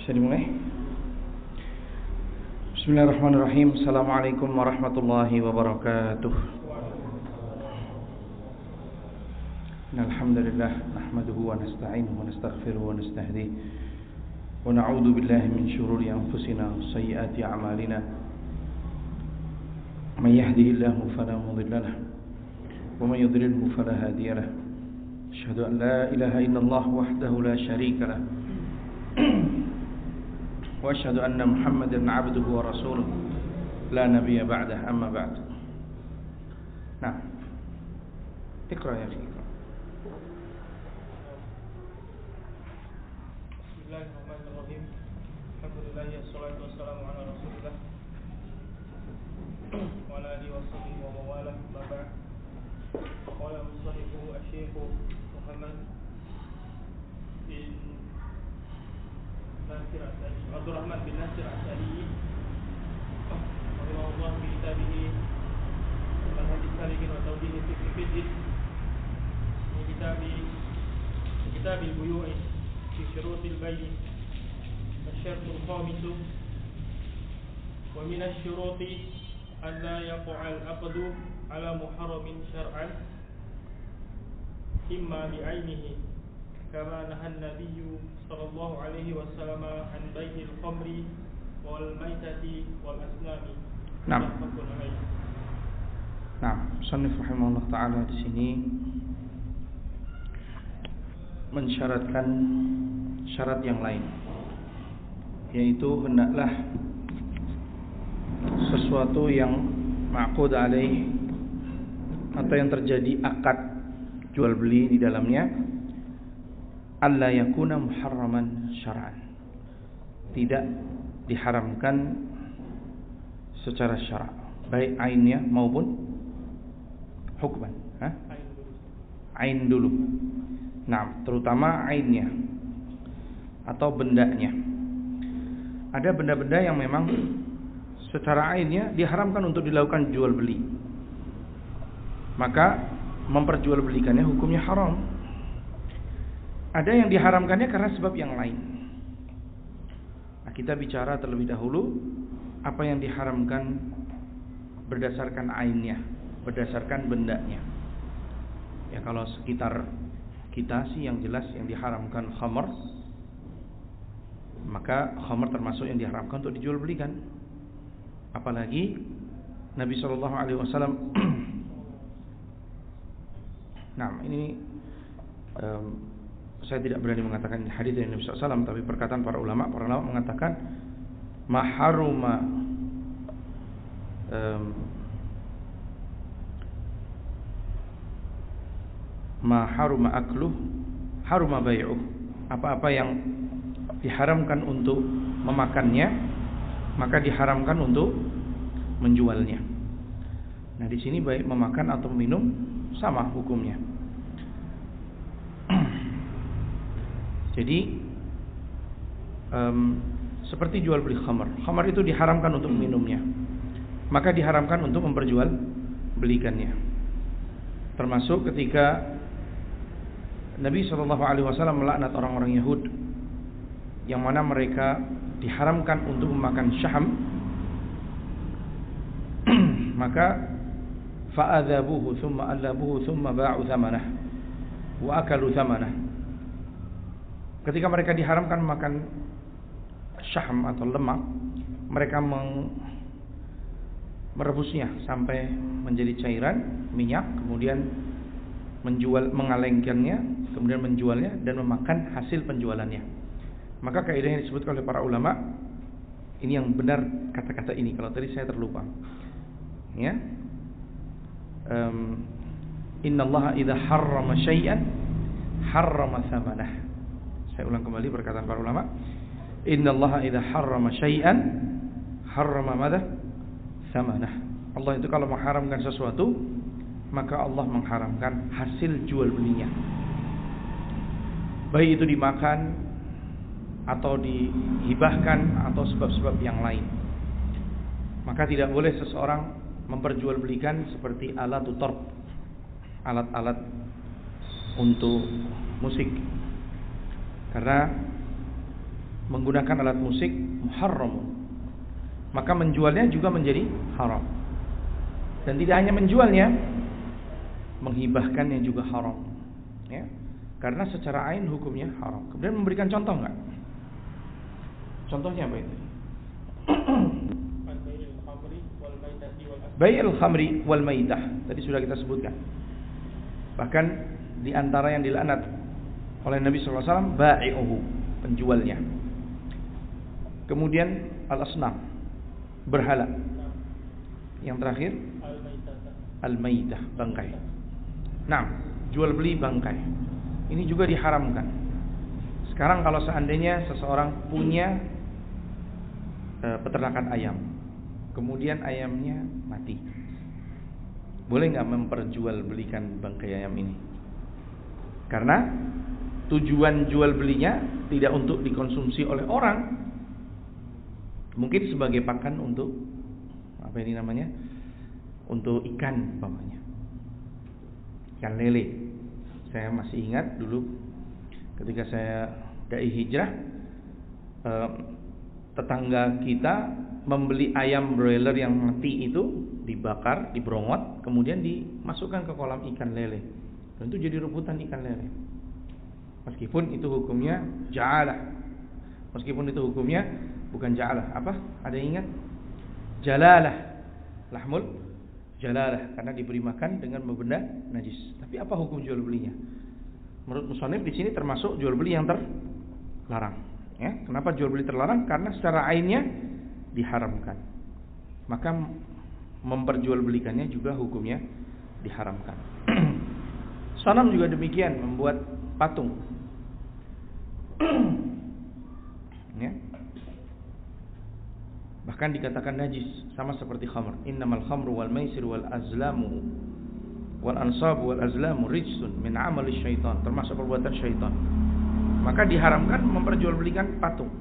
Bisa dimulai? Bismillahirrahmanirrahim. Assalamualaikum warahmatullahi wabarakatuh. Alhamdulillah nahmaduhu wa nasta'inuhu wa nastaghfiruhu wa nastahdihi wa na'udzu billahi min shururi anfusina wa sayyiati a'malina. May yahdihillahu fala mudilla lahu wa may yudlilhu fala hadiya lahu. Asyhadu an la ilaha illallah wahdahu la syarika lahu wa asyhadu anna Muhammadan 'abduhu wa rasuluh la nabiyya ba'dah, amma ba'd. Nah, Iqra ya akhi. Bismillahirrahmanirrahim. Alhamdulillah, wassalatu wassalamu ala Rasulillah wa ala alihi washabihi wa mawalah. Ba'd. Qala musannifuhu asy-syaikh Muhammad bin Nasir As-Sa'di, Abdurrahman bin Nasir As-Sa'di rahimahullah fi kitabih Manhajus Salikin wa Tawdih fi kitab al-buyu' fi syurut al-bay'. الشرط الخامس ومن الشروط ألا يقع العقد على محرم شرعا إما بعينه كما نهى النبي صلى الله عليه وسلم عن بيع الخمر والميتة والأسنان. Nah, Musannif rahimahullah ta'ala di sini mensyaratkan syarat yang lain, yaitu hendaklah sesuatu yang ma'qud alaih atau yang terjadi akad jual beli di dalamnya alla yakuna muharraman syar'an, tidak diharamkan secara syara', baik ainnya maupun hukman. Ain dulu. Nah, terutama ainnya atau bendanya. Ada benda-benda yang memang secara ainnya diharamkan untuk dilakukan jual beli, maka memperjualbelikannya hukumnya haram. Ada yang diharamkannya karena sebab yang lain. Nah, kita bicara terlebih dahulu apa yang diharamkan berdasarkan ainnya, berdasarkan bendanya. Ya, kalau sekitar kita sih yang jelas yang diharamkan khamar, maka khamar termasuk yang diharamkan untuk dijual belikan. Apalagi Nabi SAW. Nah, ini saya tidak berani mengatakan hadis dari Nabi SAW, tapi perkataan para ulama mengatakan maharuma maharuma akluh haruma bai'uh. Apa-apa yang diharamkan untuk memakannya, maka diharamkan untuk menjualnya. Nah, di sini baik memakan atau minum sama hukumnya. Jadi seperti jual beli khamar. Khamar itu diharamkan untuk minumnya, maka diharamkan untuk memperjualbelikannya. Termasuk ketika Nabi SAW melaknat orang-orang Yahud yang mana mereka diharamkan untuk memakan syaham, maka fa'adzabuhu thumma allabuhu thumma ba'u thamanah wa akalu thamanah. Ketika mereka diharamkan makan syaham atau lemak, mereka merebusnya sampai menjadi cairan minyak, kemudian mengalengkannya, kemudian menjualnya dan memakan hasil penjualannya. Maka kaidah yang disebutkan oleh para ulama, ini yang benar kata-kata ini, kalau tadi saya terlupa. Ya. Innallaha idza harrama syai'an harrama tsamanah. Saya ulang kembali perkataan para ulama. Innallaha idza harrama syai'an harrama madza? Tsamanah. Allah itu kalau mengharamkan sesuatu, maka Allah mengharamkan hasil jual belinya. Baik itu dimakan atau dihibahkan atau sebab-sebab yang lain. Maka tidak boleh seseorang memperjualbelikan seperti alat tarb, alat-alat untuk musik, karena menggunakan alat musik muharram, maka menjualnya juga menjadi haram. Dan tidak hanya menjualnya, menghibahkannya juga haram, ya, karena secara ain hukumnya haram. Kemudian memberikan contoh enggak? Contohnya apa itu? Bai'il khamri wal maitah, tadi sudah kita sebutkan. Bahkan di antara yang dilaknat oleh Nabi sallallahu alaihi wasallam ba'i'uhu, penjualnya. Kemudian al-asnam, berhala. Yang terakhir al-maitah, bangkai. Nah, jual beli bangkai ini juga diharamkan. Sekarang kalau seandainya seseorang punya peternakan ayam, kemudian ayamnya mati, boleh nggak memperjualbelikan bangkai ayam ini? Karena tujuan jual belinya tidak untuk dikonsumsi oleh orang, mungkin sebagai pakan untuk apa ini namanya, untuk ikan, umpamanya ikan lele. Saya masih ingat dulu ketika saya dai hijrah, tetangga kita membeli ayam broiler yang mati itu, dibakar, diberongot, kemudian dimasukkan ke kolam ikan lele. Dan itu jadi rebutan ikan lele. Meskipun itu hukumnya ja'alah. Meskipun itu hukumnya bukan ja'alah, apa? Ada yang ingat? Jalalah. Lahmul jalalah, karena diberi makan dengan benda najis. Tapi apa hukum jual belinya? Menurut musannif di sini termasuk jual beli yang terlarang. Ya, kenapa jual beli terlarang? Karena secara ainnya diharamkan. Maka memperjualbelikannya juga hukumnya diharamkan. Sanam juga demikian, membuat patung. Ya. Bahkan dikatakan najis, sama seperti khamr. Innamal khamru wal maisir wal azlamu wal ansabu wal azlamu rijsun min amali syaitan, termasuk perbuatan syaitan. Maka diharamkan memperjualbelikan patung.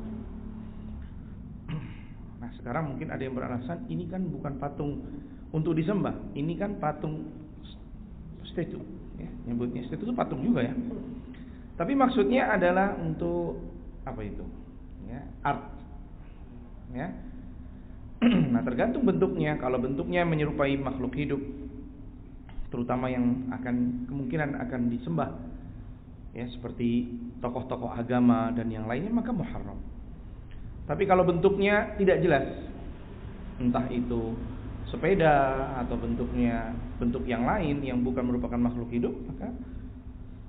Nah, sekarang mungkin ada yang beralasan ini kan bukan patung untuk disembah, ini kan patung statue, ya, nyebutnya statue itu patung juga ya. Tapi maksudnya adalah untuk apa itu? Ya, art. Ya. Nah, tergantung bentuknya. Kalau bentuknya menyerupai makhluk hidup, terutama yang kemungkinan akan disembah, ya, seperti tokoh-tokoh agama dan yang lainnya, maka muharram. Tapi kalau bentuknya tidak jelas, entah itu sepeda atau bentuknya bentuk yang lain yang bukan merupakan makhluk hidup, maka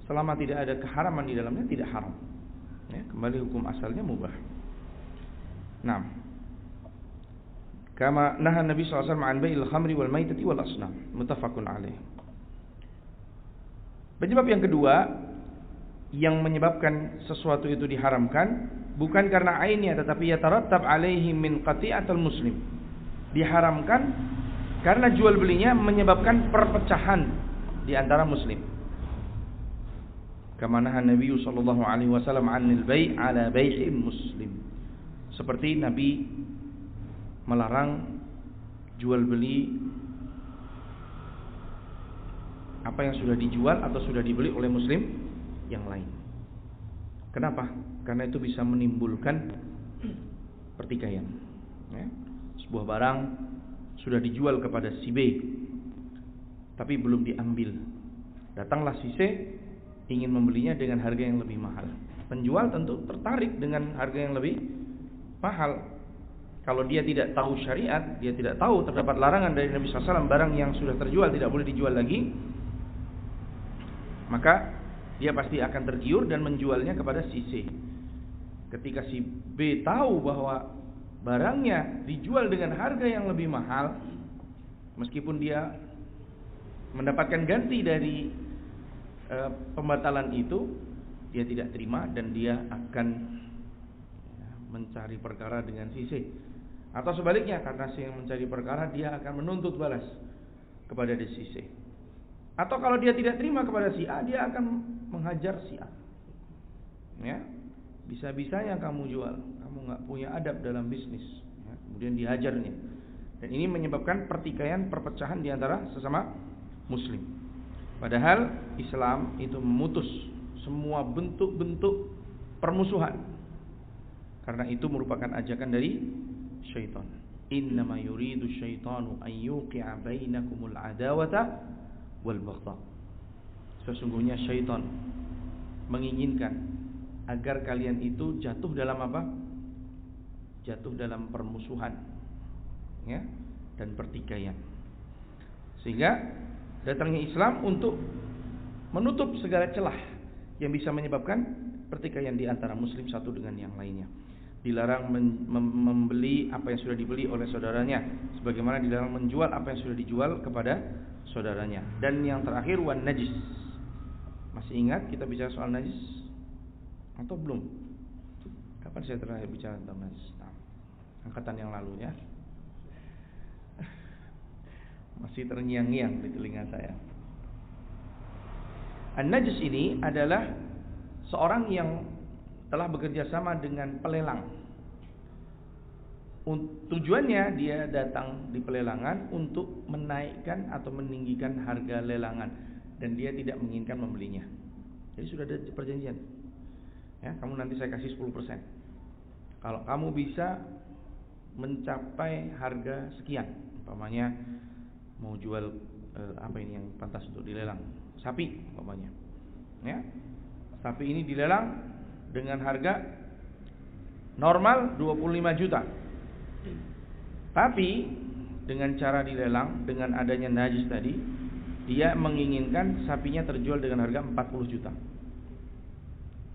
selama tidak ada keharaman di dalamnya tidak haram. Ya, kembali hukum asalnya mubah. Nah, kama nahan Nabi sallallahu alaihi wasallam an bai'il khamri wal maitati wal asnam, muttafaqun alaih. Penyebab yang kedua yang menyebabkan sesuatu itu diharamkan bukan karena ainnya, tetapi yatarattab alaihi min qati'atul muslim. Diharamkan karena jual belinya menyebabkan perpecahan di antara muslim. Kama nahan Nabi sallallahu alaihi wasallam 'anil bai' ala bai'il muslim. Seperti Nabi melarang jual beli apa yang sudah dijual atau sudah dibeli oleh muslim yang lain. Kenapa? Karena itu bisa menimbulkan pertikaian. Ya. Sebuah barang sudah dijual kepada si B, tapi belum diambil. Datanglah si C ingin membelinya dengan harga yang lebih mahal. Penjual tentu tertarik dengan harga yang lebih mahal. Kalau dia tidak tahu syariat, dia tidak tahu terdapat larangan dari Nabi SAW, barang yang sudah terjual tidak boleh dijual lagi, maka dia pasti akan tergiur dan menjualnya kepada si C. Ketika si B tahu bahwa barangnya dijual dengan harga yang lebih mahal, meskipun dia mendapatkan ganti dari pembatalan itu, dia tidak terima dan dia akan mencari perkara dengan si C. Atau sebaliknya, karena si yang mencari perkara, dia akan menuntut balas kepada si C. Atau kalau dia tidak terima kepada si A, dia akan menghajar si A. Ya, bisa-bisanya kamu jual, kamu nggak punya adab dalam bisnis. Ya, kemudian dihajarnya. Dan ini menyebabkan pertikaian, perpecahan di antara sesama muslim. Padahal Islam itu memutus semua bentuk-bentuk permusuhan. Karena itu merupakan ajakan dari syaitan. Innama yuridu syaitanu an yuqi'a bainakumul adawata wal baghdha. Sesungguhnya syaitan menginginkan agar kalian itu jatuh dalam apa? Jatuh dalam permusuhan, ya, dan pertikaian. Sehingga datangnya Islam untuk menutup segala celah yang bisa menyebabkan pertikaian di antara muslim satu dengan yang lainnya. Dilarang membeli apa yang sudah dibeli oleh saudaranya, sebagaimana dilarang menjual apa yang sudah dijual kepada saudaranya. Dan yang terakhir, wan najis. Masih ingat kita bicara soal najis atau belum? Kapan saya terakhir bicara tentang najis? Nah, angkatan yang lalu ya. Masih terngiang-ngiang di telinga saya. An-najis ini adalah seorang yang telah bekerja sama dengan pelelang. Tujuannya dia datang di pelelangan untuk menaikkan atau meninggikan harga lelangan, dan dia tidak menginginkan membelinya. Jadi sudah ada perjanjian. Ya, kamu nanti saya kasih 10%. Kalau kamu bisa mencapai harga sekian, umpamanya mau jual apa ini yang pantas untuk dilelang, sapi umpamanya, ya, sapi ini dilelang dengan harga normal 25 juta. Tapi dengan cara dilelang, dengan adanya najis tadi, dia menginginkan sapinya terjual dengan harga 40 juta.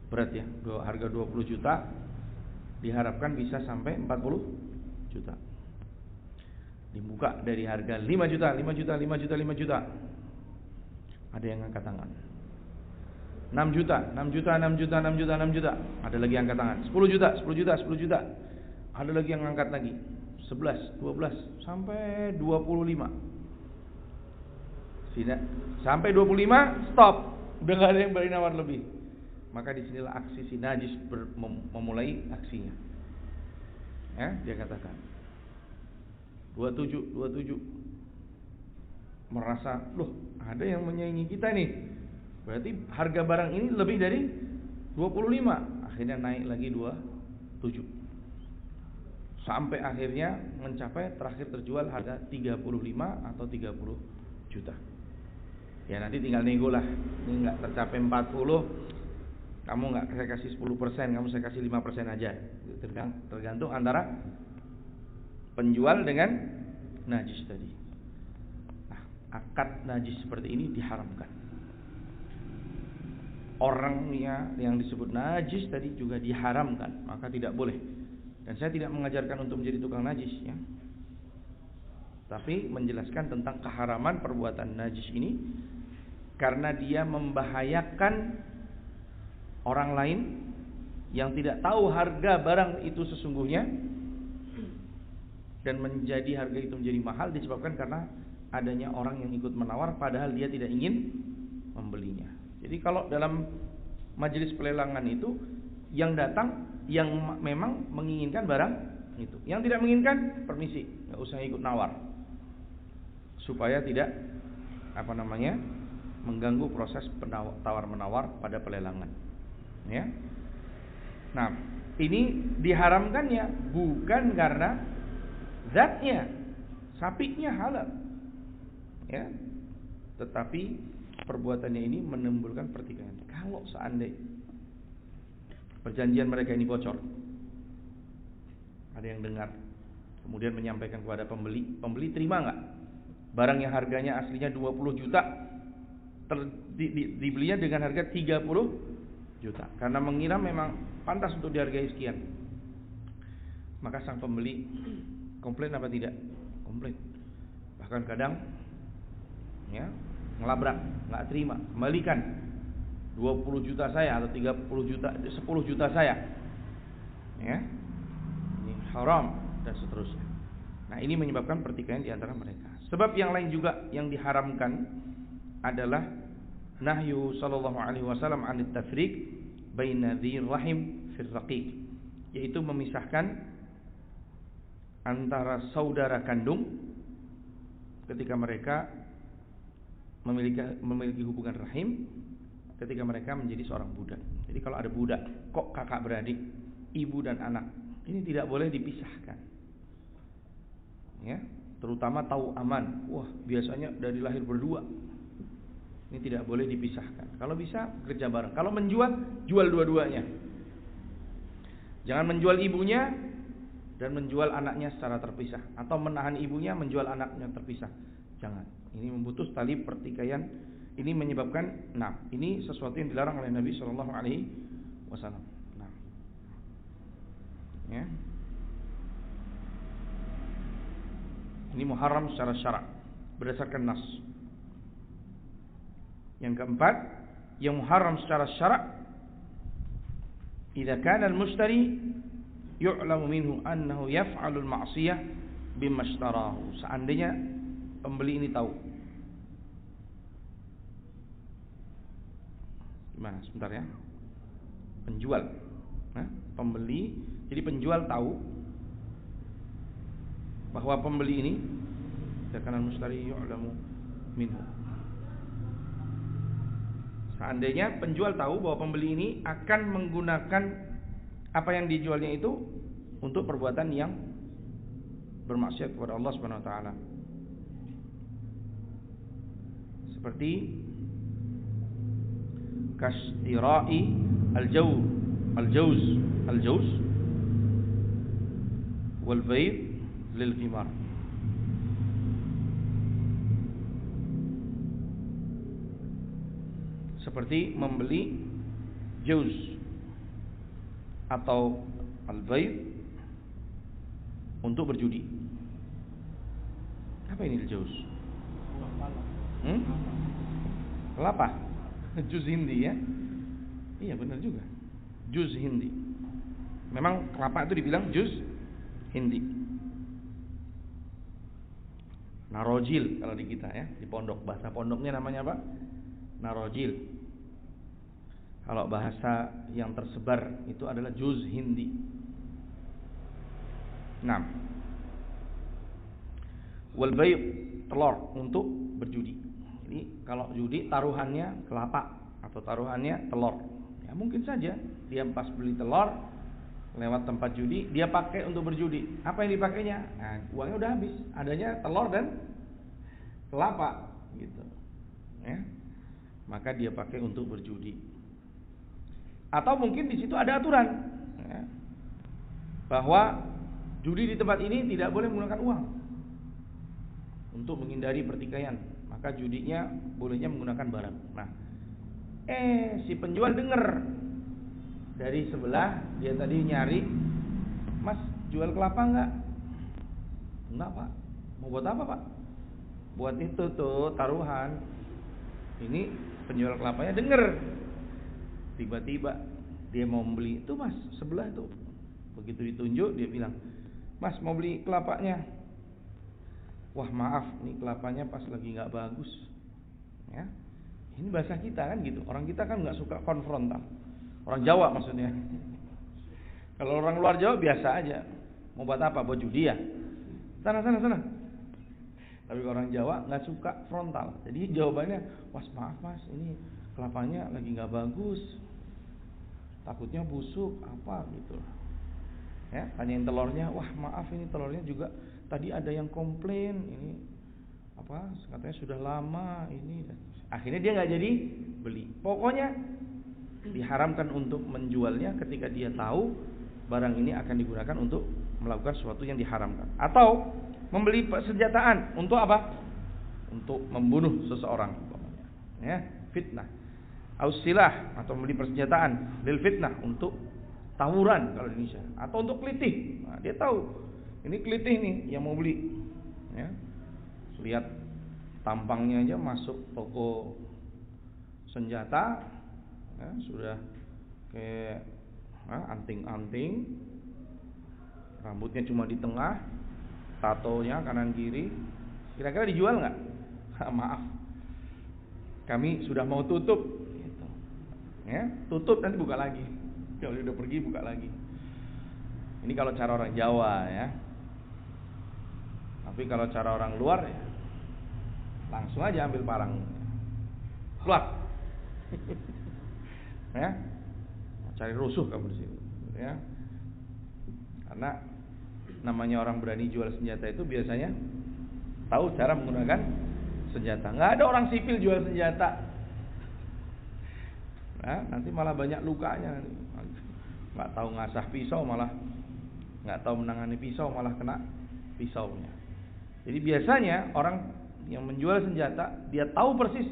Berat ya, harga 20 juta diharapkan bisa sampai 40 juta. Dibuka dari harga 5 juta, 5 juta, 5 juta, 5 juta. Ada yang angkat tangan. 6 juta, 6 juta, 6 juta, 6 juta, 6 juta. Ada lagi yang angkat tangan. 10 juta, 10 juta, 10 juta. Ada lagi yang angkat lagi. 11, 12, sampai 25. Sampai 25, stop. Udah gak ada yang berani nawar lebih. Maka disinilah aksi si najis memulai aksinya. Ya, dia katakan 27, 27. Merasa, loh, ada yang menyaingi kita nih. Berarti harga barang ini lebih dari 25. Akhirnya naik lagi 27. Sampai akhirnya mencapai terakhir terjual harga 35 atau 30 juta. Ya nanti tinggal nego lah. Ini enggak tercapai 40, kamu enggak saya kasih 10%, kamu saya kasih 5% aja. Tergantung antara penjual dengan najis tadi. Nah, akad najis seperti ini diharamkan. Orangnya yang disebut najis tadi juga diharamkan, maka tidak boleh. Dan saya tidak mengajarkan untuk menjadi tukang najis ya, tapi menjelaskan tentang keharaman perbuatan najis ini, karena dia membahayakan orang lain yang tidak tahu harga barang itu sesungguhnya, dan menjadi harga itu menjadi mahal disebabkan karena adanya orang yang ikut menawar padahal dia tidak ingin membelinya. Jadi kalau dalam majelis pelelangan itu yang datang yang memang menginginkan barang itu, yang tidak menginginkan permisi, nggak usah ikut nawar, supaya tidak mengganggu proses tawar menawar pada pelelangan. Ya, nah ini diharamkannya bukan karena zatnya, sapinya halal, ya, tetapi perbuatannya ini menimbulkan pertikaian. Kalau seandainya perjanjian mereka ini bocor, ada yang dengar, kemudian menyampaikan kepada pembeli terima nggak? Barang yang harganya aslinya 20 juta dibelinya dengan harga 30 juta karena mengira memang pantas untuk dihargai sekian. Maka sang pembeli komplain apa tidak? Komplain. Bahkan kadang ya ngelabrak, nggak terima, kembalikan 20 juta saya atau 30 juta, 10 juta saya. Ya. Ini haram dan seterusnya. Nah, ini menyebabkan pertikaian di antara mereka. Sebab yang lain juga yang diharamkan adalah nahyu sallallahu alaihi wasallam 'anit tafriq baina dzir rahim fil raqiq, yaitu memisahkan antara saudara kandung ketika mereka memiliki hubungan rahim, ketika mereka menjadi seorang budak. Jadi kalau ada budak, kok kakak beradik, ibu dan anak, Ini tidak boleh dipisahkan. Ya, terutama tahu aman. Wah, biasanya dari lahir berdua. Ini tidak boleh dipisahkan. Kalau bisa kerja bareng. Kalau menjual, jual dua-duanya. Jangan menjual ibunya dan menjual anaknya secara terpisah, atau menahan ibunya menjual anaknya terpisah. Jangan. Ini memutus tali pertikaian. Ini menyebabkan, ini sesuatu yang dilarang oleh Nabi Shallallahu Alaihi Wasallam. Ya. Ini muharram secara syarak berdasarkan nas. Yang keempat, yang muharram secara syarak, idza kana al-mushtari yu'lamu minhu annahu yaf'alu al-ma'siyah bima ishtarahu. Seandainya pembeli ini tahu. Gimana? Sebentar ya. Penjual, pembeli. Jadi penjual tahu bahwa pembeli ini, karena mustari yu'lamu minhu. Seandainya penjual tahu bahwa pembeli ini akan menggunakan apa yang dijualnya itu untuk perbuatan yang bermaksiat kepada Allah Subhanahu wa taala. Seperti kashtira'i al-jawz wal bayd lil thimar. Seperti membeli jauz atau al-bayd untuk berjudi. Apa ini jauz? Kelapa. Juz hindi ya. Iya benar juga. Juz hindi. Memang kelapa itu dibilang juz hindi. Narojil kalau di kita ya, di pondok, bahasa pondoknya namanya apa? Narojil. Kalau bahasa yang tersebar itu adalah juz hindi. 6. Wal bayd, telur untuk berjudi. Jadi kalau judi taruhannya kelapa atau taruhannya telur. Ya mungkin saja dia pas beli telur lewat tempat judi, dia pakai untuk berjudi. Apa yang dipakainya? Nah, uangnya udah habis. Adanya telur dan kelapa gitu. Ya. Maka dia pakai untuk berjudi. Atau mungkin di situ ada aturan ya, bahwa judi di tempat ini tidak boleh menggunakan uang untuk menghindari pertikaian. Maka judinya bolehnya menggunakan barang. Nah, si penjual dengar dari sebelah, dia tadi nyari, "Mas, jual kelapa enggak?" "Enggak, Pak." "Mau buat apa, Pak?" "Buat itu tuh taruhan." Ini penjual kelapanya dengar. Tiba-tiba dia mau beli itu, Mas, sebelah itu. Begitu ditunjuk dia bilang, "Mas, mau beli kelapanya." "Wah, maaf, nih kelapanya pas lagi nggak bagus." Ya, ini bahasa kita kan gitu. Orang kita kan nggak suka konfrontal. Orang Jawa maksudnya. Kalau orang luar Jawa biasa aja. Mau buat apa? Buat judi ya? Sana. Tapi orang Jawa nggak suka frontal. Jadi jawabannya, "Mas, maaf Mas, ini kelapanya lagi nggak bagus. Takutnya busuk apa gitu." Ya, tanyain telurnya, "Wah, maaf ini telurnya juga tadi ada yang komplain ini apa? Katanya sudah lama ini." Akhirnya dia nggak jadi beli. Pokoknya diharamkan untuk menjualnya ketika dia tahu barang ini akan digunakan untuk melakukan sesuatu yang diharamkan. Atau membeli persenjataan untuk apa? Untuk membunuh seseorang, ya, fitnah. Ausilah, atau membeli persenjataan lil fitnah, untuk tawuran kalau di Indonesia, atau untuk kelitih. Nah, dia tahu ini kelitih nih yang mau beli, ya. Lihat tampangnya aja masuk toko senjata, ya, sudah kayak anting-anting, rambutnya cuma di tengah, tatonya kanan kiri. Kira-kira dijual nggak? Maaf, kami sudah mau tutup, gitu. Ya, tutup nanti buka lagi. Kalau udah pergi buka lagi. Ini kalau cara orang Jawa ya. Tapi kalau cara orang luar ya, langsung aja ambil parang, keluar. Ya, cari rusuh kamu di sini, ya. Karena namanya orang berani jual senjata itu biasanya tahu cara menggunakan senjata. Nggak ada orang sipil jual senjata. Nah, nanti malah banyak lukanya. Nggak tahu ngasah pisau malah nggak tahu menangani pisau malah kena pisaunya. Jadi biasanya orang yang menjual senjata dia tahu persis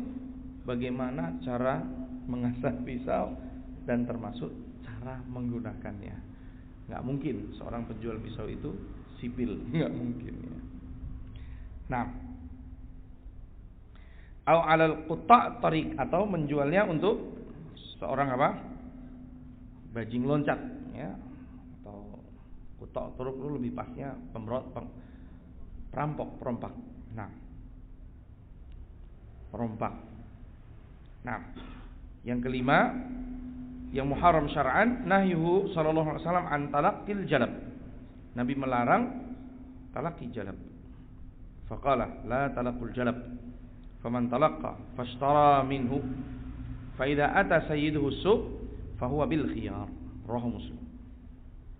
bagaimana cara mengasah pisau dan termasuk cara menggunakannya. Nggak mungkin seorang penjual pisau itu sipil, nggak mungkin ya. Nah, au alal qutta' tariq, atau menjualnya untuk seorang apa? Bajing loncat ya. Atau qutta' tariq itu lebih pasnya perompak. Nah, perompak. Nah, yang kelima yang muharram syar'an nahyuhu sallallahu alaihi wasallam an talaqqil jalab. Nabi melarang talaqi jalab. Faqala la talaqul jalab. Faman talaqqa fashtara minhu fa idza ata sayyiduhu suq fa huwa bil khiyar. Rawahu Muslim.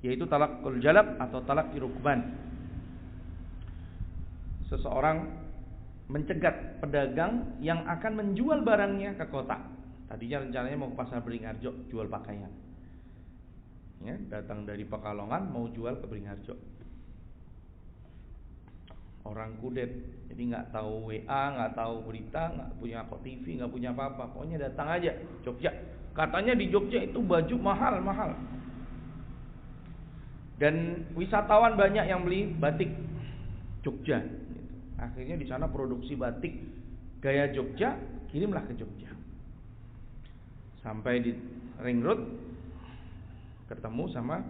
Yaitu talaqul jalab atau talaqi rukban. Seseorang mencegat pedagang yang akan menjual barangnya ke kota. Tadinya rencananya mau ke pasar Beringharjo jual pakaian. Ya, datang dari Pekalongan mau jual ke Beringharjo. Orang kudet, jadi nggak tahu WA, nggak tahu berita, nggak punya TV, nggak punya apa-apa. Pokoknya datang aja Jogja. Katanya di Jogja itu baju mahal. Dan wisatawan banyak yang beli batik Jogja. Akhirnya di sana produksi batik gaya Jogja, kirimlah ke Jogja. Sampai di Ring Road ketemu sama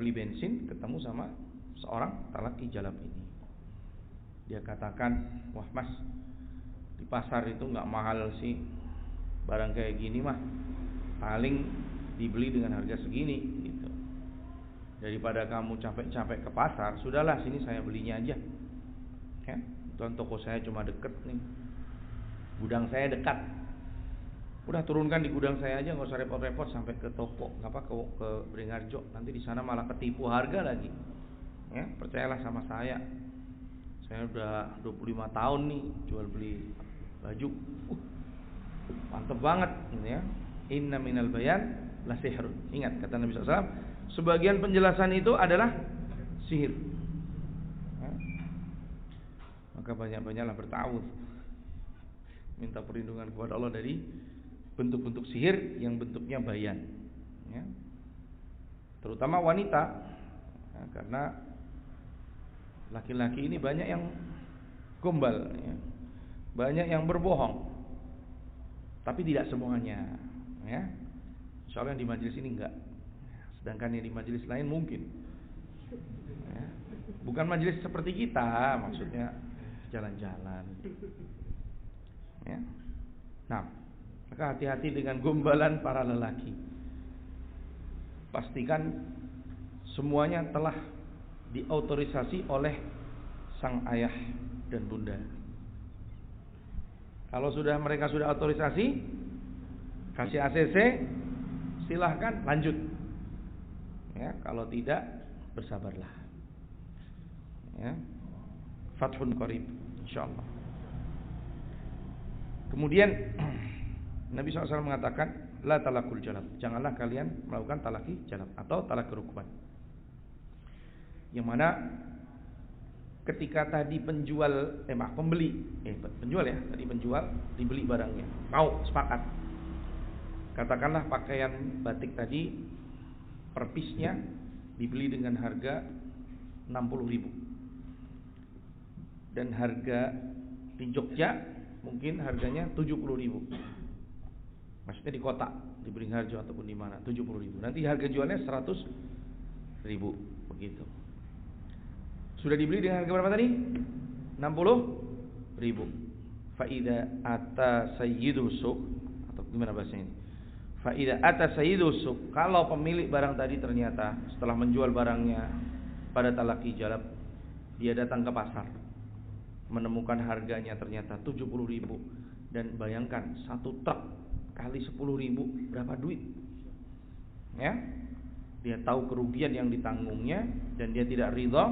beli bensin, ketemu sama seorang talaqi jalab ini. Dia katakan, wah mas, di pasar itu nggak mahal sih, barang kayak gini mah paling dibeli dengan harga segini gitu. Daripada kamu capek-capek ke pasar, sudahlah sini saya belinya aja. Ya, dan toko saya cuma deket nih, gudang saya dekat. Udah turunkan di gudang saya aja, nggak usah repot-repot sampai ke toko, ke Beringharjo. Nanti di sana malah ketipu harga lagi. Ya, percayalah sama saya. Saya udah 25 tahun nih jual beli baju. Mantep banget gitu ya. Inna minal bayan la sihr. Ingat kata Nabi SAW, sebagian penjelasan itu adalah sihir. Ya. Maka banyak-banyaklah bertawud, minta perlindungan kepada Allah dari bentuk-bentuk sihir yang bentuknya bayan ya. Terutama wanita ya, karena laki-laki ini banyak yang gombal ya. Banyak yang berbohong. Tapi tidak semuanya ya. Soalnya di majelis ini enggak. Sedangkan yang di majelis lain mungkin ya. Bukan majelis seperti kita, maksudnya jalan-jalan ya. Nah, maka hati-hati dengan gombalan para lelaki. Pastikan semuanya telah diautorisasi oleh sang ayah dan bunda. Kalau mereka sudah autorisasi, kasih ACC, silahkan lanjut. Ya, kalau tidak, bersabarlah. Ya, fathun qarib, insyaallah. Kemudian Nabi SAW mengatakan, la talaqul jalab. Janganlah kalian melakukan talaqi jalab atau talaqi rukban. Yang mana ketika tadi pembeli dibeli barangnya, mau sepakat. Katakanlah pakaian batik tadi per piece-nya dibeli dengan harga 60.000. Dan harga di Jogja mungkin harganya 70.000. Maksudnya di kota, di Beringharjo ataupun di mana, 70.000. Nanti harga jualnya 100.000 begitu. Sudah dibeli dengan harga berapa tadi? 60.000. Fa idza ata sayyidu suq, atau gimana bahasanya ini? Fa idza ata sayyidu suq, kalau pemilik barang tadi ternyata setelah menjual barangnya pada talaqi jalab, dia datang ke pasar, menemukan harganya ternyata 70.000, dan bayangkan satu truk kali 10.000 berapa duit? Ya, dia tahu kerugian yang ditanggungnya dan dia tidak ridha,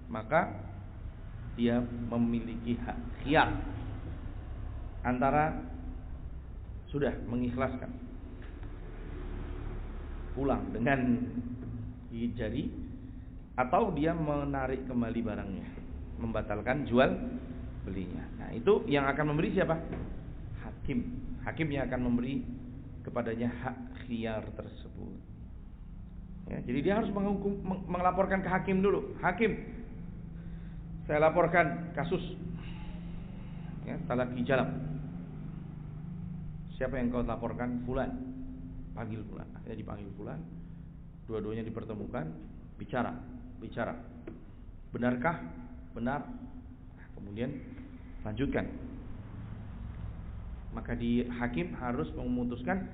maka dia memiliki hak khiyar antara sudah mengikhlaskan pulang dengan gigit jari, atau dia menarik kembali barangnya, membatalkan jual belinya. Nah, itu yang akan memberi siapa? Hakim. Hakim yang akan memberi kepadanya hak khiyar tersebut. Ya, jadi dia harus melaporkan ke hakim dulu. Hakim, saya laporkan kasus talak hijab. Siapa yang kau laporkan? Fulan. Panggil fulan. Akhirnya dipanggil fulan. Dua-duanya dipertemukan, bicara. Benarkah? Benar. Nah, kemudian lanjutkan. Maka hakim harus memutuskan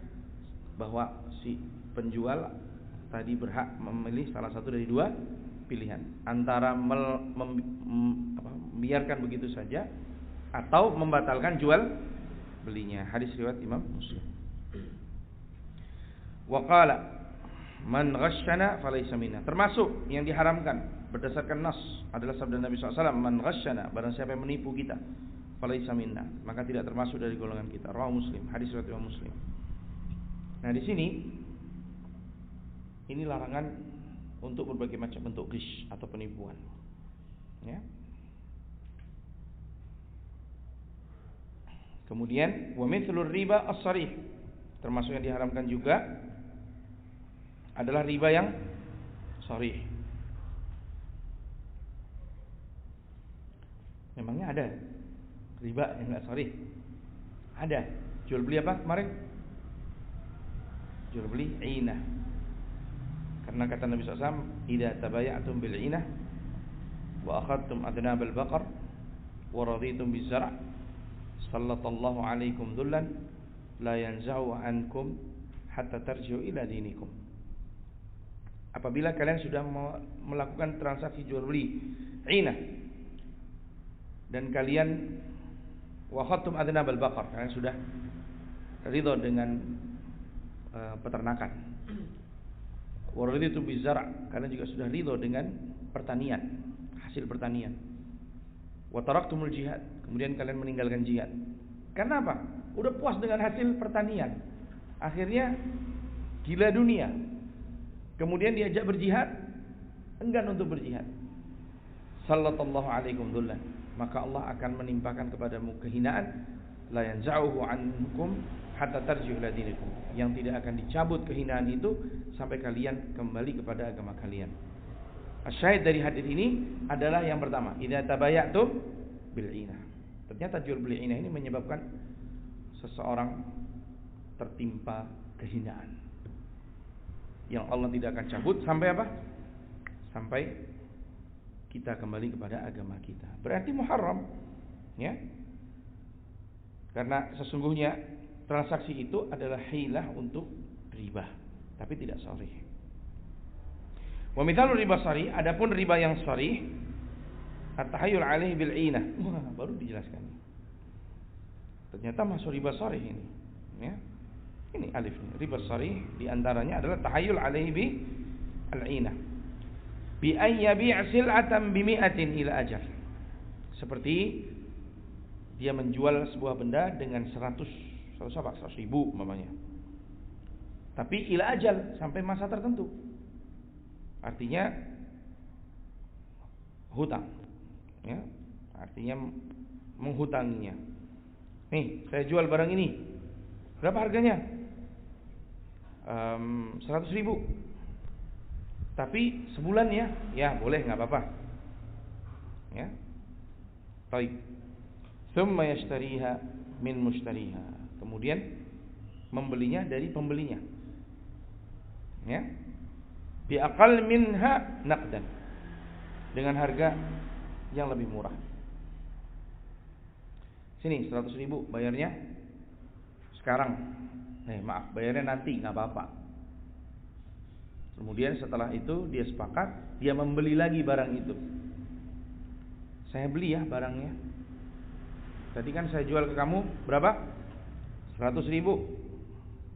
bahwa si penjual tadi berhak memilih salah satu dari dua pilihan, antara membiarkan begitu saja atau membatalkan jual belinya. Hadis riwayat Imam Muslim. Wa qala man ghasyana falaysa minna. Termasuk yang diharamkan berdasarkan nas adalah sabda Nabi SAW, man ghasyana, barang siapa yang menipu kita, falaysa minna, maka tidak termasuk dari golongan kita. Rawahu Muslim. Hadis riwayat Imam Muslim. Nah, di sini ini larangan untuk berbagai macam bentuk ghish atau penipuan. Ya. Kemudian wa mithlur riba as-sarih, termasuk yang diharamkan juga adalah riba yang sharih. Memangnya ada riba yang enggak sharih? Ada. Jual beli apa kemarin? Jual beli inah. Karena kata Nabi SAW, idza tabaya'tum bil inah wa akhadtum adnabal baqar wa raditum biz zar', sallallahu alaikum dhullan la yanza'u ankum hatta tarji'u ila dinikum. Apabila kalian sudah melakukan transaksi jual beli inah dan kalian wa khattum adnabal baqar, kalian sudah ridha dengan peternakan, wa raditum biz zar', kalian juga sudah ridha dengan pertanian, hasil pertanian, wa taraktumul jihad, kemudian kalian meninggalkan jihad. Karena apa? Udah puas dengan hasil pertanian, akhirnya gila dunia, kemudian diajak berjihad, enggan untuk berjihad. Sallallahu alaikum dhullan, maka Allah akan menimpakan kepadamu kehinaan, la yanza'uhu ankum hatta tarji'u ila dinikum, yang tidak akan dicabut kehinaan itu sampai kalian kembali kepada agama kalian. Asyahid dari hadis ini adalah yang pertama, idza tabaya'tum bil inah. Ternyata jual beli inah ini menyebabkan seseorang tertimpa kehinaan yang Allah tidak akan cabut sampai apa? Sampai kita kembali kepada agama kita. Berarti muharram, ya. Karena sesungguhnya transaksi itu adalah hilah untuk riba, tapi tidak sharih. Wa mithalur riba sharih, adapun riba yang sharih, at-tahayyul alaihi bil inah. Wah, baru dijelaskan. Ternyata masuk riba sharih ini, ya. Ini alif nih. Riba sharih di antaranya adalah tahayyul alaihi bi al-inah. Bi ay yabi' sil'atan bi mi'atin ila ajal. Seperti dia menjual sebuah benda dengan 100 ribu umpamanya. Tapi ila ajal, sampai masa tertentu. Artinya hutang, ya. Artinya menghutanginya. Nih, saya jual barang ini. Berapa harganya? 100 ribu. Tapi sebulan ya. Ya, boleh, enggak apa-apa. Ya. Baik. Tsumma yashtariha min mushtariha. Kemudian membelinya dari pembelinya. Ya. Bi aqal minha naqdan. Dengan harga yang lebih murah. Sini 100 ribu bayarnya sekarang. Maaf, bayarnya nanti, enggak apa-apa. Kemudian setelah itu dia sepakat, dia membeli lagi barang itu. Saya beli ya barangnya. Tadi kan saya jual ke kamu berapa? 100 ribu.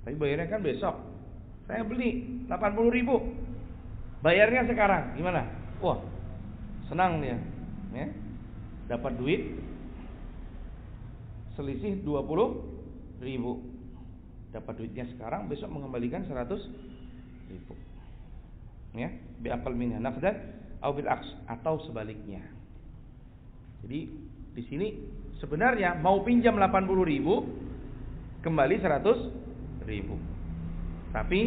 Tapi bayarnya kan besok. Saya beli 80.000. Bayarnya sekarang. Gimana? Wah, senang dia. Ya. Dapat duit selisih 20.000. Dapat duitnya sekarang, besok mengembalikan 100.000. Ya, bi aqal minha naqdan atau bil aqs, atau sebaliknya. Jadi di sini sebenarnya mau pinjam 80.000 kembali 100.000. Tapi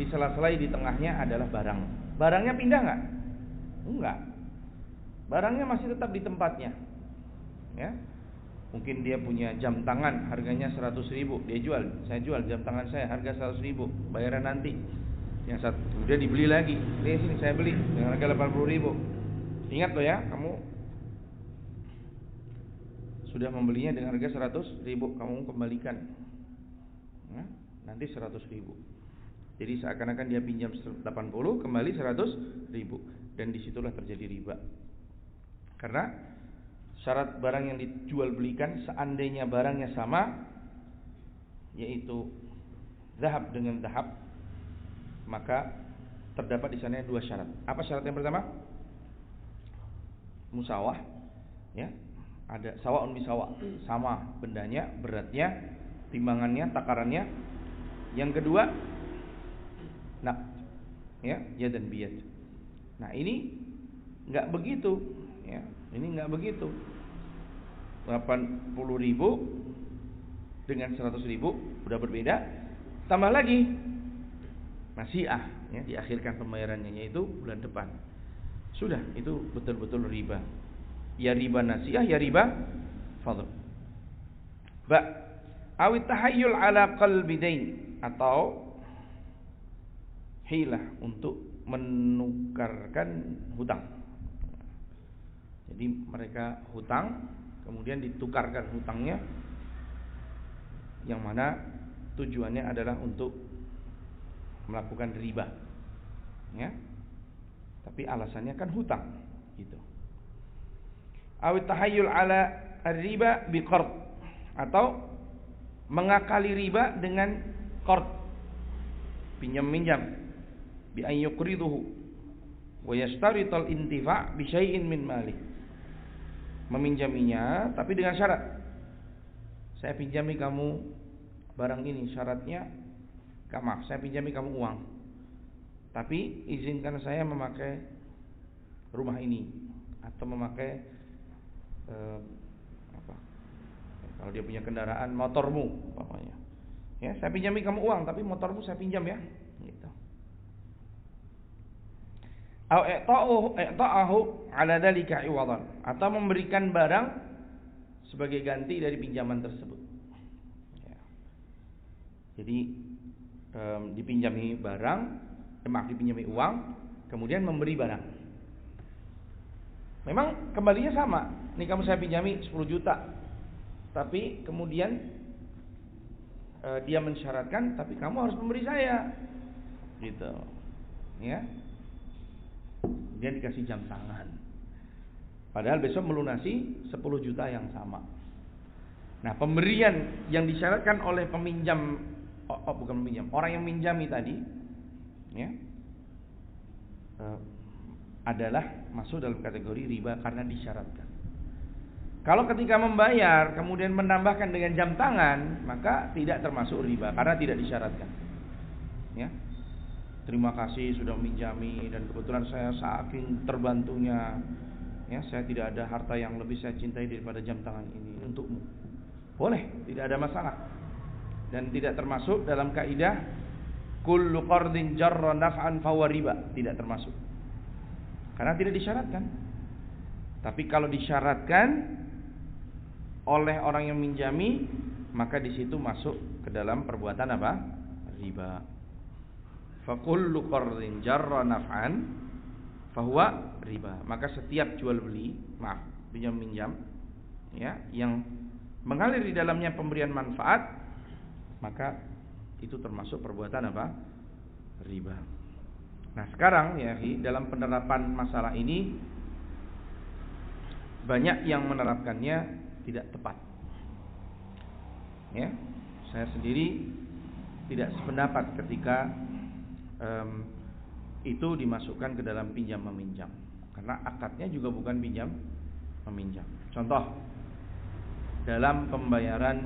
di sela-sela di tengahnya adalah barang. Barangnya pindah enggak? Enggak. Barangnya masih tetap di tempatnya. Ya. Mungkin dia punya jam tangan harganya 100.000, dia jual. Saya jual jam tangan saya harga 100.000, bayaran nanti. Yang satu kemudian dibeli lagi. Ini sini saya beli dengan harga 80.000. Ingat loh ya, kamu sudah membelinya dengan harga 100.000, kamu kembalikan. Nah, nanti 100.000. Jadi seakan-akan dia pinjam 80, kembali 100.000, dan disitulah terjadi riba. Karena syarat barang yang dijual belikan, seandainya barangnya sama, yaitu zahab dengan zahab, maka terdapat di sana dua syarat. Apa syarat yang pertama? Musawah, ya. Ada sawaun bisawa, sama bendanya, beratnya, timbangannya, takarannya. Yang kedua, ya, dan biyad. Nah, ini enggak begitu, ya. Ini enggak begitu. 80.000 dengan 100.000 udah berbeda. Tambah lagi nasiah, ya, diakhirkan pembayarannya, yaitu bulan depan. Sudah, itu betul-betul riba. Ya riba nasiah, ya riba fadl. Awit tahayyul ala qalbi dain, atau hilah untuk menukarkan hutang. Jadi mereka hutang, kemudian ditukarkan hutangnya, yang mana tujuannya adalah untuk melakukan riba, ya. Tapi alasannya kan hutang, gitu. Awit tahayyul ala riba biqard, atau mengakali riba dengan qard, pinjam-minjam, bi an yuqriduhu wa yashtaritul intifa' bi syai'in min mali. Meminjaminya tapi dengan syarat, saya pinjami kamu barang ini, syaratnya, maaf, saya pinjami kamu uang, tapi izinkan saya memakai rumah ini, atau memakai kalau dia punya kendaraan, motormu umpamanya. Ya, saya pinjami kamu uang, tapi motormu saya pinjam, ya, gitu. I'ta'ahu ala dzalika iwadan, atau memberikan barang sebagai ganti dari pinjaman tersebut. Ya. Jadi dipinjami barang, dipinjami uang, kemudian memberi barang. Memang kembalinya sama. Nih, kamu saya pinjami 10 juta. Tapi kemudian dia mensyaratkan, tapi kamu harus memberi saya, gitu, ya. Dia dikasih jam tangan, padahal besok melunasi 10 juta yang sama. Nah, pemberian yang disyaratkan oleh peminjam, bukan peminjam, orang yang minjami tadi, ya, adalah masuk dalam kategori riba karena disyaratkan. Kalau ketika membayar kemudian menambahkan dengan jam tangan, maka tidak termasuk riba karena tidak disyaratkan. Ya. Terima kasih sudah meminjami, dan kebetulan saya saking terbantunya, ya, saya tidak ada harta yang lebih saya cintai daripada jam tangan ini untukmu. Boleh, tidak ada masalah. Dan tidak termasuk dalam kaidah kullu qardin jarra naf'an fahuwa riba, tidak termasuk. Karena tidak disyaratkan. Tapi kalau disyaratkan oleh orang yang minjami, maka di situ masuk ke dalam perbuatan apa? Riba. Fa kullu qardin jarra naf'an fahuwa riba. Maka setiap jual beli, pinjam minjam, ya, yang mengalir di dalamnya pemberian manfaat, maka itu termasuk perbuatan apa? Riba. Nah, sekarang ya, dalam penerapan masalah ini banyak yang menerapkannya tidak tepat. Ya, saya sendiri tidak sependapat ketika itu dimasukkan ke dalam pinjam meminjam, karena akadnya juga bukan pinjam meminjam. Contoh dalam pembayaran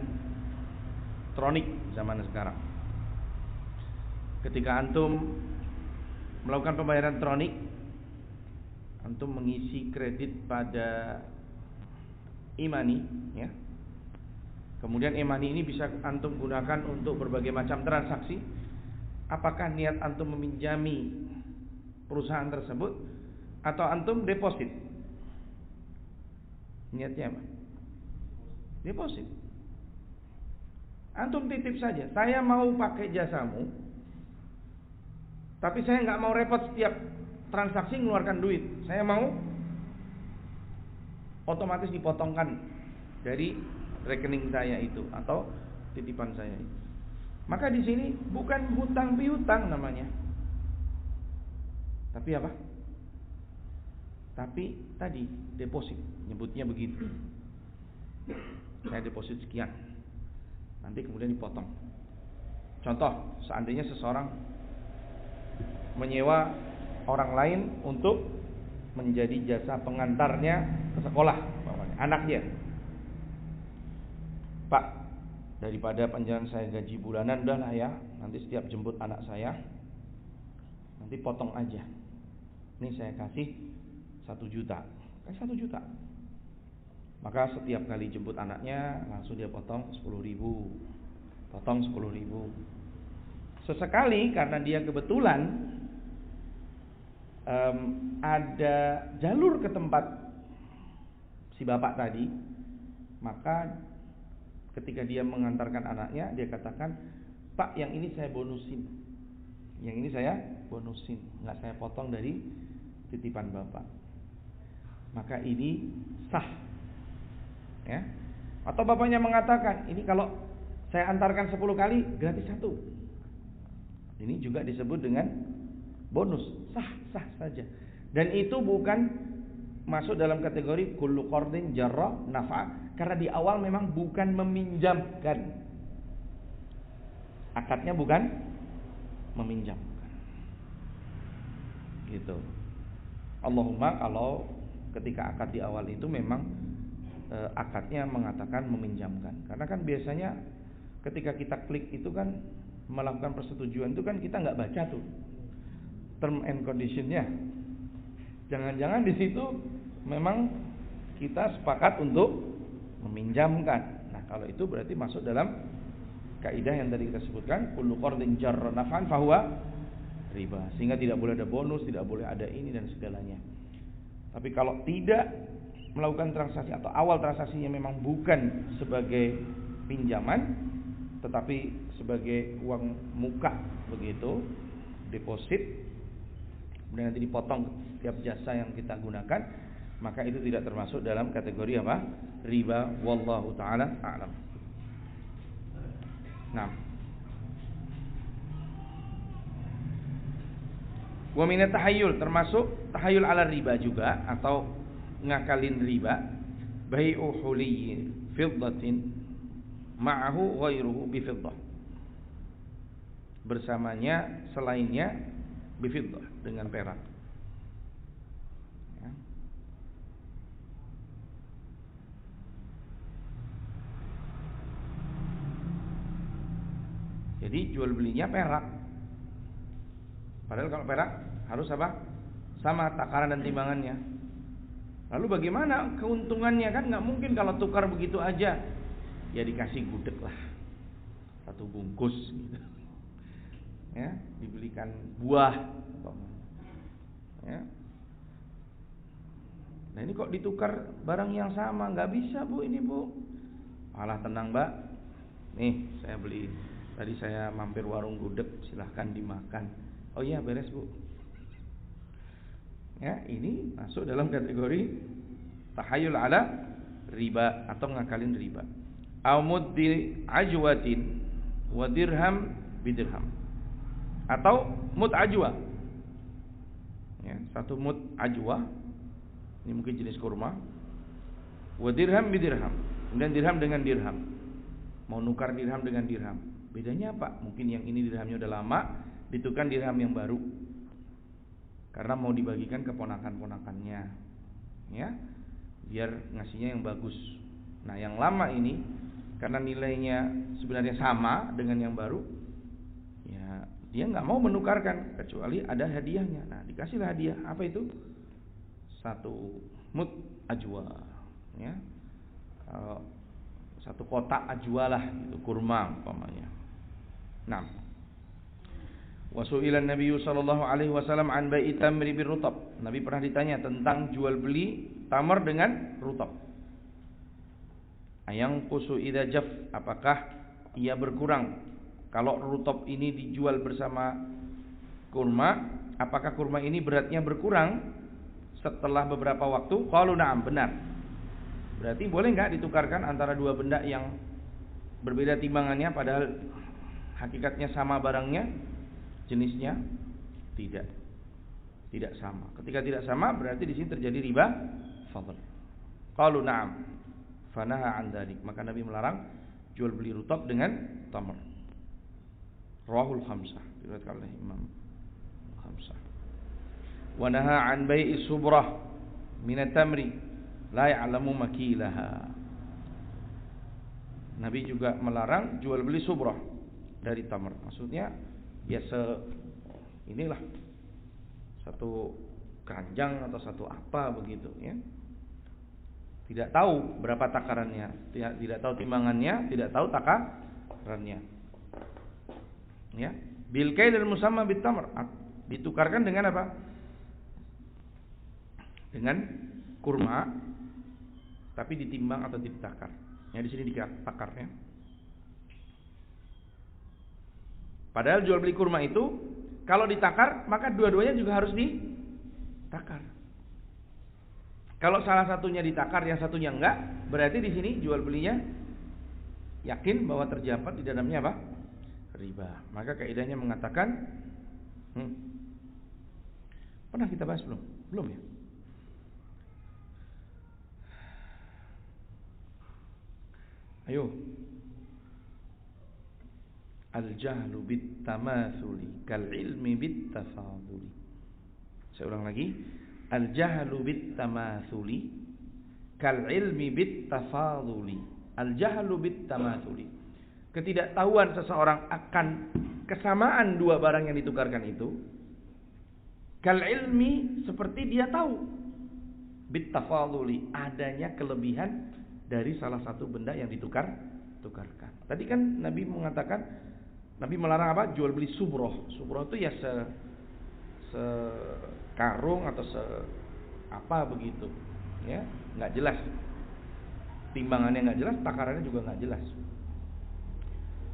elektronik zaman sekarang, ketika antum melakukan pembayaran elektronik, antum mengisi kredit pada e-money, ya. Kemudian e-money ini bisa antum gunakan untuk berbagai macam transaksi. Apakah niat antum meminjami perusahaan tersebut atau antum deposit? Niatnya apa? Deposit. Antum titip saja, saya mau pakai jasamu, tapi saya nggak mau repot setiap transaksi mengeluarkan duit. Saya mau otomatis dipotongkan dari rekening saya itu atau titipan saya itu. Maka di sini bukan hutang piutang namanya. Tapi apa? Tapi tadi deposit, nyebutnya begitu. Saya deposit sekian, nanti kemudian dipotong. Contoh, seandainya seseorang menyewa orang lain untuk menjadi jasa pengantarnya ke sekolah, anak dia. Pak, daripada panjangan saya gaji bulanan, udahlah ya, nanti setiap jemput anak saya, nanti potong aja. Ini saya kasih 1 juta, kasih 1 juta. Maka setiap kali jemput anaknya langsung dia potong 10.000, potong 10.000. Sesekali karena dia kebetulan ada jalur ke tempat si bapak tadi, maka ketika dia mengantarkan anaknya, dia katakan, Pak, yang ini saya bonusin, yang ini saya bonusin, nggak saya potong dari titipan bapak. Maka ini sah, ya. Atau bapaknya mengatakan, ini kalau saya antarkan 10 kali gratis 1. Ini juga disebut dengan bonus, sah saja. Dan itu bukan masuk dalam kategori kullu qardin jarra nafa, karena di awal memang bukan meminjamkan. Akadnya bukan meminjamkan. Gitu. Allahumma kalau ketika akad di awal itu memang akadnya mengatakan meminjamkan. Karena kan biasanya ketika kita klik itu kan melakukan persetujuan itu kan kita nggak baca tuh term and conditionnya. Jangan-jangan di situ memang kita sepakat untuk meminjamkan. Nah, kalau itu berarti masuk dalam kaidah yang tadi kita sebutkan, kullu qardin jarra naf'an fahuwa riba. Sehingga tidak boleh ada bonus, tidak boleh ada ini dan segalanya. Tapi kalau tidak melakukan transaksi atau awal transaksinya memang bukan sebagai pinjaman tetapi sebagai uang muka begitu, deposit, kemudian nanti dipotong setiap jasa yang kita gunakan, maka itu tidak termasuk dalam kategori apa? Riba, wallahu taala a'lam. Nah, wa min tahayyul, termasuk tahayyul ala riba juga atau ngakalin riba, bai'u huliyyi fiddatin ma'ahu ghairuhu bi fiddah. Bersamanya selainnya bi fiddah, dengan perak. Ya. Jadi jual belinya perak. Padahal kalau perak harus apa? Sama takaran dan timbangannya. Lalu bagaimana keuntungannya? Kan nggak mungkin kalau tukar begitu aja. Ya dikasih gudeg lah, 1 bungkus gitu. Ya, dibelikan buah. Ya. Nah ini kok ditukar barang yang sama? Nggak bisa bu, ini bu. Alah tenang mbak. Nih saya beli. Tadi saya mampir warung gudeg, silahkan dimakan. Oh iya beres bu. Ya, ini masuk dalam kategori tahayul ala riba atau ngakalin riba. Au muddi ajwatin wa dirham bidirham, atau mud ajwa. Ya, 1 mud ajwa. Ini mungkin jenis kurma. Wa dirham bidirham. Kemudian dirham dengan dirham. Mau nukar dirham dengan dirham. Bedanya apa? Mungkin yang ini dirhamnya udah lama, ditukar dirham yang baru. Karena mau dibagikan ke ponakan-ponakannya. Ya. Biar ngasihnya yang bagus. Nah, yang lama ini karena nilainya sebenarnya sama dengan yang baru, ya dia nggak mau menukarkan kecuali ada hadiahnya. Nah, dikasihlah hadiah. Apa itu? 1 mud ajwa, ya. 1 kotak ajwa lah, itu kurma umpamanya. Nah, wasu'ilan Nabi sallallahu alaihi wasallam an bai'i tamri bir rutab. Nabi pernah ditanya tentang jual beli tamar dengan rutab. Ayang qusu idza jaf, apakah ia berkurang kalau rutab ini dijual bersama kurma? Apakah kurma ini beratnya berkurang setelah beberapa waktu? Qalu na'am, benar. Berarti boleh enggak ditukarkan antara dua benda yang berbeda timbangannya padahal hakikatnya sama barangnya, jenisnya? Tidak sama. Ketika tidak sama berarti di sini terjadi riba fadl. Qalu na'am. Fanaha an dzalik, maka Nabi melarang jual beli rutab dengan tamar. Rawahul khamsah, diriwayatkan oleh Imam khamsah. Wa naha an bai'i subrah min at-tamri la ya'lamu makilaha. Nabi juga melarang jual beli subrah dari tamar. Maksudnya ya inilah satu keranjang atau satu apa begitu, ya. Tidak tahu berapa takarannya, tidak tahu timbangannya, tidak tahu takarannya. Ya, bil kail musamma bit tamr, ditukarkan dengan apa? Dengan kurma tapi ditimbang atau ditakar. Ya, di sini ditakarnya. Padahal jual beli kurma itu kalau ditakar maka dua-duanya juga harus ditakar. Kalau salah satunya ditakar, yang satunya enggak, berarti di sini jual belinya yakin bahwa terdapat di dalamnya apa? Riba. Maka kaidahnya mengatakan, pernah kita bahas belum? Belum ya? Ayo. Al-jahlu bit tamatsuli kal ilmi bit tafaduli. Saya ulang lagi. Al-jahlu bit tamatsuli kal ilmi bit tafaduli. Al-jahlu bit tamatsuli, ketidaktahuan seseorang akan kesamaan dua barang yang ditukarkan itu, kal ilmi, seperti dia tahu, bit tafaduli, adanya kelebihan dari salah satu benda yang tukarkan. Tadi kan Nabi mengatakan, Nabi melarang apa? Jual beli subroh. Subroh itu ya sekarung atau apa begitu, ya, nggak jelas, timbangannya nggak jelas, takarannya juga nggak jelas.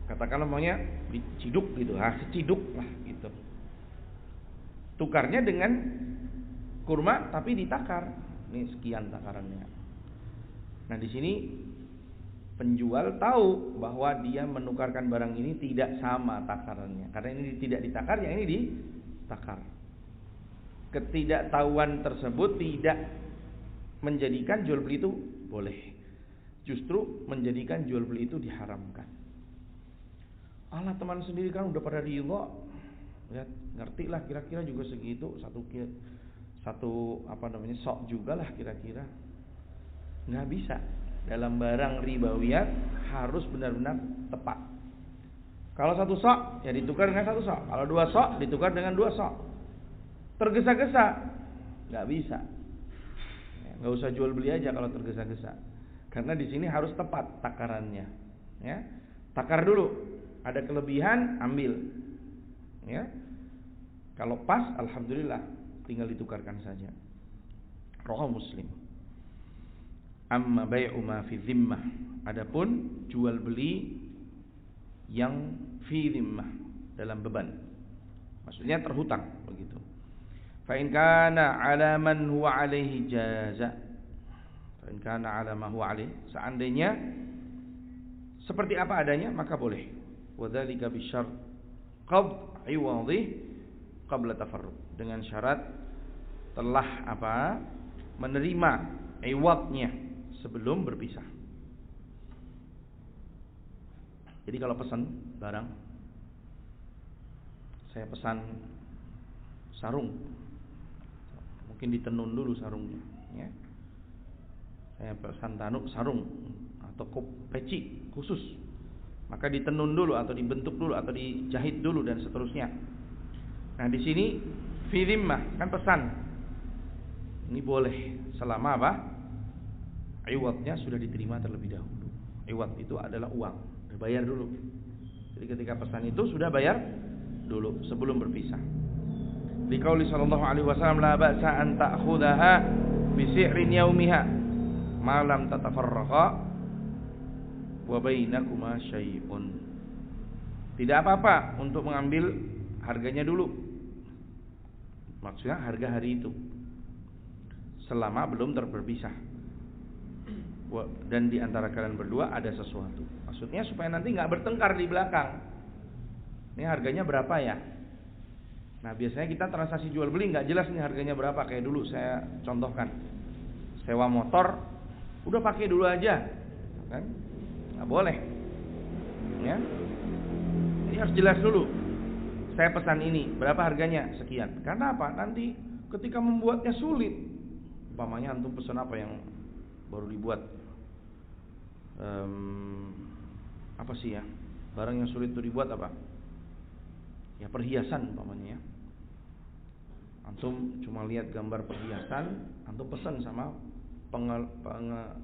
Katakanlah maunya diciduk gitu, seciduk lah gitu. Tukarnya dengan kurma tapi ditakar, ini sekian takarannya. Nah di sini penjual tahu bahwa dia menukarkan barang ini tidak sama takarannya, karena ini tidak ditakar, yang ini ditakar. Ketidaktahuan tersebut tidak menjadikan jual beli itu boleh, justru menjadikan jual beli itu diharamkan. Alah, teman sendiri kan udah pada ridho, lihat, ngerti lah kira-kira juga segitu, satu apa namanya sok juga lah kira-kira. Nggak bisa. Dalam barang ribawiyat harus benar-benar tepat. Kalau satu sok ya ditukar dengan satu sok, kalau dua sok ditukar dengan dua sok. Tergesa-gesa nggak bisa, ya, nggak usah jual beli aja kalau tergesa-gesa, karena di sini harus tepat takarannya, ya. Takar dulu, ada kelebihan ambil, ya. Kalau pas, alhamdulillah, tinggal ditukarkan saja. Rawahu Muslim. Amma bai'u ma fi dhimmah, adapun jual beli yang fi dhimmah, dalam beban, maksudnya terhutang begitu. Fa in kana 'ala man huwa 'alaihi jaza. Fa in kana 'ala ma huwa 'alaihi, seandainya seperti apa adanya maka boleh. Wa dzalika bi syart qad 'iwadhi qabla tafarruq, dengan syarat telah apa? Menerima iwadnya sebelum berpisah. Jadi kalau pesan barang, saya pesan sarung, mungkin ditenun dulu sarungnya, ya. Saya pesan sarung atau peci khusus, maka ditenun dulu atau dibentuk dulu atau dijahit dulu dan seterusnya. Nah di sini fi dhimmah kan pesan, ini boleh selama apa? Iwadnya sudah diterima terlebih dahulu. Iwad itu adalah uang, bayar dulu. Jadi ketika pesan itu sudah bayar dulu sebelum berpisah. Di qauli sallallahu alaihi wasallam, la ba'sa an ta'khudhaha bi si'rin yaumiha ma lam tatafarraqa wa bainakuma syai'un. Tidak apa-apa untuk mengambil harganya dulu. Maksudnya harga hari itu selama belum terpisah. Dan di antara kalian berdua ada sesuatu. Maksudnya supaya nanti enggak bertengkar di belakang. Ini harganya berapa ya? Nah, biasanya kita transaksi jual beli enggak jelas nih harganya berapa. Kayak dulu saya contohkan. Sewa motor, udah pakai dulu aja. Kan? Enggak boleh. Ya. Ini harus jelas dulu. Saya pesan ini, berapa harganya? Sekian. Karena apa? Nanti ketika membuatnya sulit. Umpamanya antum pesan apa yang baru dibuat, apa sih ya, barang yang sulit itu dibuat apa? Ya perhiasan umpamanya ya. Antum cuma lihat gambar perhiasan, antum pesan sama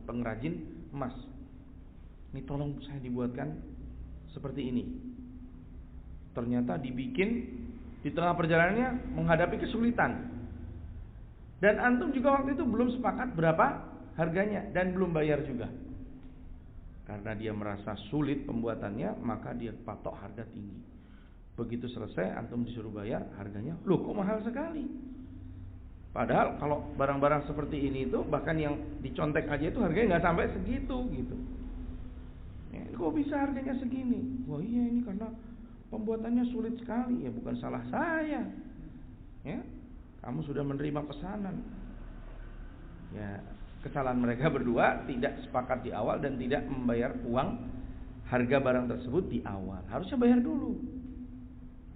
pengrajin emas, ini tolong saya dibuatkan seperti ini. Ternyata dibikin di tengah perjalanannya menghadapi kesulitan, dan antum juga waktu itu belum sepakat berapa harganya dan belum bayar juga. Karena dia merasa sulit pembuatannya, maka dia patok harga tinggi. Begitu selesai antum disuruh bayar, harganya, loh kok mahal sekali. Padahal kalau barang-barang seperti ini itu bahkan yang dicontek aja itu harganya nggak sampai segitu gitu. Ya, kok bisa harganya segini? Wah iya, ini karena pembuatannya sulit sekali. Ya bukan salah saya. Ya, kamu sudah menerima pesanan. Ya, kesalahan mereka berdua tidak sepakat di awal dan tidak membayar uang harga barang tersebut di awal. Harusnya bayar dulu.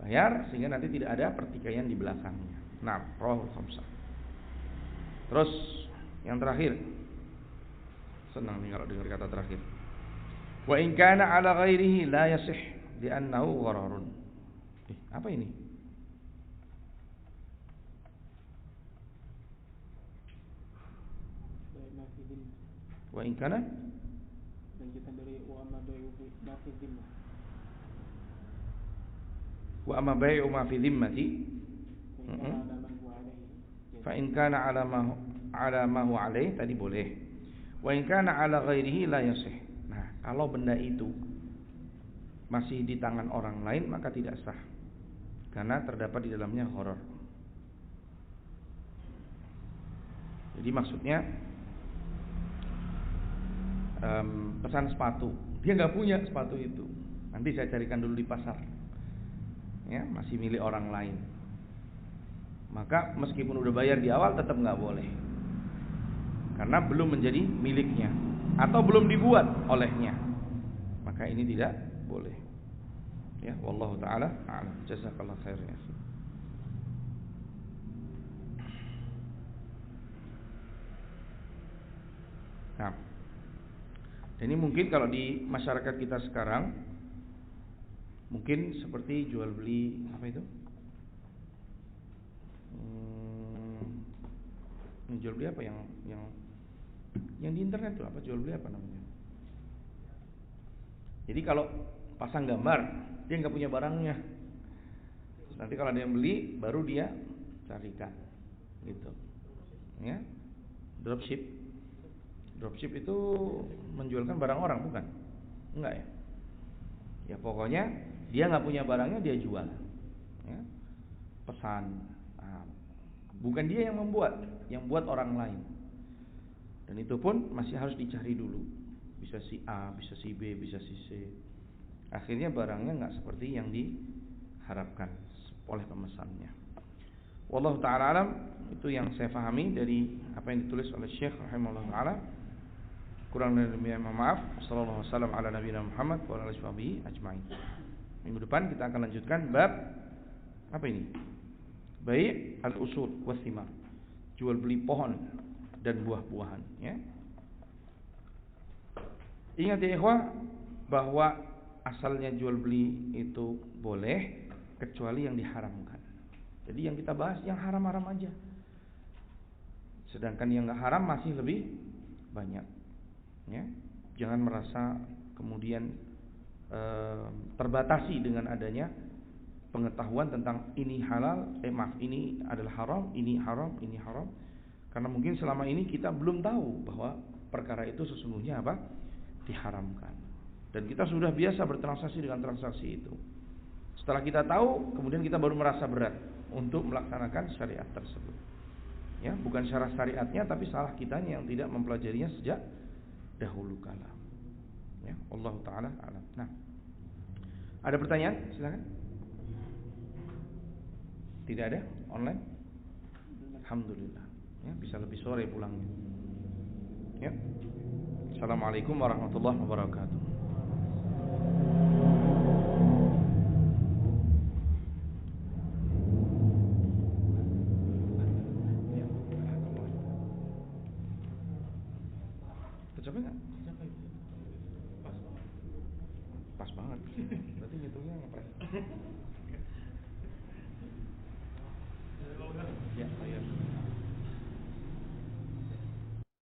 Bayar sehingga nanti tidak ada pertikaian di belakangnya. Nah, rawahul khamsah. Terus yang terakhir. Senang nih kalau dengar kata terakhir. Wa in kana ala ghairihi la yasih li'annahu ghararun. Apa ini? Wa in kana lanjutan dari wa amma bai'u ma fi dhimmah. Wa amma bai'u ma fi dhimmati fa in kana ala ma huwa alaih tadi boleh. Wa in kana ala ghairihi la yasih. Nah, kalau benda itu masih di tangan orang lain maka tidak sah. Karena terdapat di dalamnya gharar. Jadi maksudnya pesan sepatu, dia nggak punya sepatu itu, nanti saya carikan dulu di pasar, ya masih milik orang lain, maka meskipun udah bayar di awal tetap nggak boleh, karena belum menjadi miliknya atau belum dibuat olehnya, maka ini tidak boleh. Ya, wallahu taala a'lam. Jazakallahu khairan ya. Nah, dan ini mungkin kalau di masyarakat kita sekarang mungkin seperti jual beli apa itu? Jual beli apa yang di internet itu apa, jual beli apa namanya? Jadi kalau pasang gambar dia nggak punya barangnya, nanti kalau ada yang beli baru dia carikan, gitu, ya. Dropship itu menjualkan barang orang bukan? Enggak ya? Ya pokoknya dia nggak punya barangnya dia jual, ya. Pesan, bukan dia yang membuat, yang buat orang lain. Dan itu pun masih harus dicari dulu. Bisa si A, bisa si B, bisa si C. Akhirnya barangnya nggak seperti yang diharapkan oleh pemesannya. Wallahu ta'ala alam. Itu yang saya pahami dari apa yang ditulis oleh Syekh rahimahullah ta'ala. Kurang dan lebihnya mohon maaf. Sallallahu alaihi wasallam ala nabiyina Muhammad wa ala alihi washabihi ajmain. Minggu depan kita akan lanjutkan bab apa ini? Bai' al-usul was-thimar. Jual beli pohon dan buah-buahan, ya. Ingat ya ikhwah, bahwa asalnya jual beli itu boleh kecuali yang diharamkan. Jadi yang kita bahas yang haram-haram aja. Sedangkan yang enggak haram masih lebih banyak. Ya. Jangan merasa kemudian terbatasi dengan adanya pengetahuan tentang ini halal, ini adalah haram, ini haram, ini haram. Karena mungkin selama ini kita belum tahu bahwa perkara itu sesungguhnya apa? Diharamkan. Dan kita sudah biasa bertransaksi dengan transaksi itu. Setelah kita tahu, kemudian kita baru merasa berat untuk melaksanakan syariat tersebut. Ya, bukan salah syariatnya, tapi salah kitanya yang tidak mempelajarinya sejak dahulu kala. Ya, Allah taala alam. Nah, ada pertanyaan? Silakan. Tidak ada? Online? Alhamdulillah. Ya, bisa lebih sore pulangnya. Ya. Assalamualaikum warahmatullahi wabarakatuh. Tercapai nggak? Tercapai. Pas banget. Pas banget. Berarti ngitungnya ngepres.